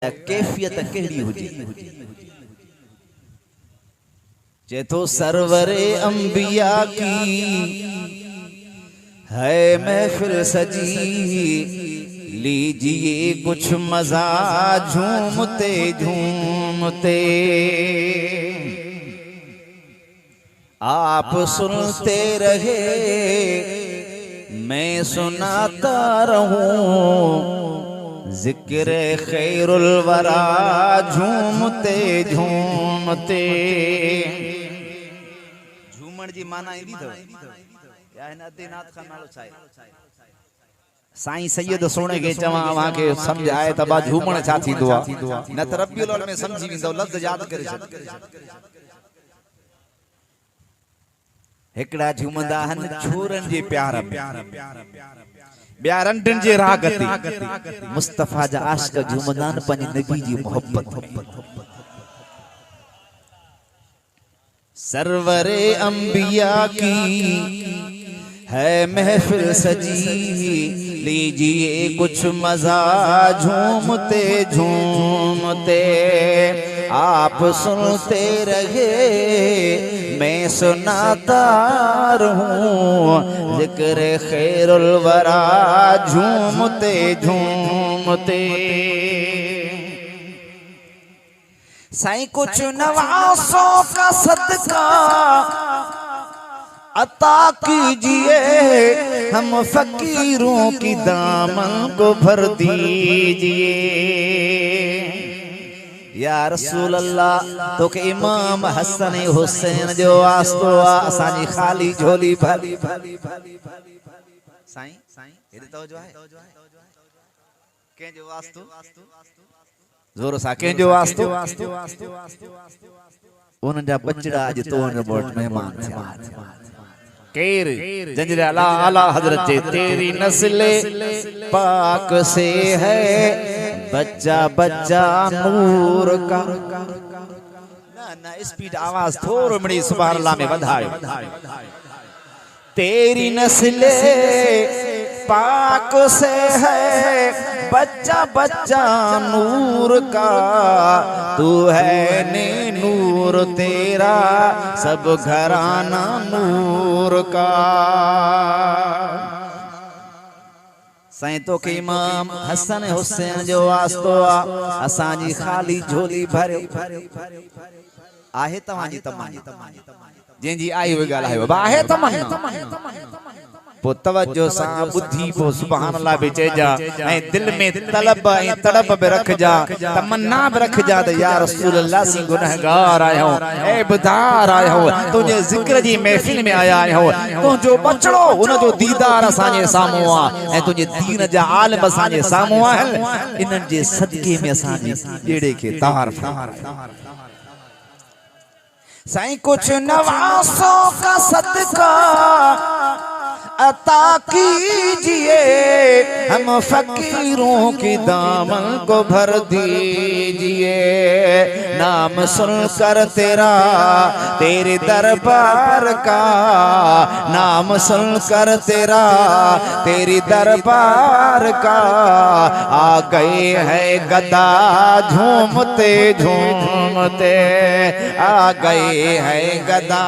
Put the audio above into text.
कैफियत कहिड़ी हुजे जे तो सरवरे अंबिया की है महफिल सजी लीजिए कुछ मजा झूमते झूमते आप सुनते रहे मैं सुनाता रहूं जिक्र खैरुल वरा झूमते झूमते झूमण जी माना इंदी थव या हिन अदीनाथ खान नालो छाए साईं सैयद सोने के चवा वहां के समझ आए त बा झूमण छा थींदो आ न त रब्बीउल अव्वल में समझी विंदो लफ्ज याद करे छॾ हिकड़ा झूमंदा हन छोरन जे प्यार में ॿिया रंडन जे राग ते मुस्तफा जा आशिक झूमंदा आहिनि पंहिंजे नबी जी मोहब्बत सरवरे अंबिया की है महफिल सजी लीजिए कुछ मजा झूमते झूमते आप सुनते रहे मैं सुनाता रहूं जिक्र खैरुल वरा झूमते झूमते साईं कुछ नवासों का सदका अता कीजिए हम फकीरों की दामन को भर दीजिए या रसूल अल्लाह तो के इमाम हसन हुसैन जो वास्तो असांजी खाली झोली भली साईं हेदे तवज्जो है के जो वास्तो जोर सा के जो वास्तो उन जा बचड़ा अज तो न बोट मेहमान थिया केर जंजरे अला आला हजरत तेरी नस्ल पाक से है बच्चा बच्चा नूर का ना स्पीड आवाज थोड़ी बड़ी सुभान अल्लाह में बढ़ायो तेरी नस्ल पाक से है बच्चा बच्चा नूर का तू है ने नूर तेरा सब घराना नूर का साईं तो के इमाम हसन हुसैन जो वास्तो असांजी खाली झोली भरियो आहे तव्हांजी तमानी जंहिंजी आई हुई ॻाल्हायो आहे तमन्ना पो तवज्जो सा बुद्धि पो सुभान अल्लाह बि चइजा ऐं दिल में तलब ऐं तड़प बि रखजा तमन्ना बि रखजा त या रसूल अल्लाह सी गुनहगार आयो ए बुधार आयो तुझे जिक्र जी महफिल में आया आयो तुझो बचड़ो उन जो दीदार असांजे साम्हूं आ ऐं तुझे दीन जा आलिम असांजे साम्हूं आहिनि इन्हनि जे सदके में असांजी ॼेड़े खे तारीफ़ साईं कुछ नवासों का सदका अता कीजिए हम फकीरों की दामन को भर दीजिए नाम सुनकर तेरा तेरे दरबार का नाम सुनकर तेरा तेरी दरबार का आ गए हैं गदा झूमते झूमते आ गए हैं गदा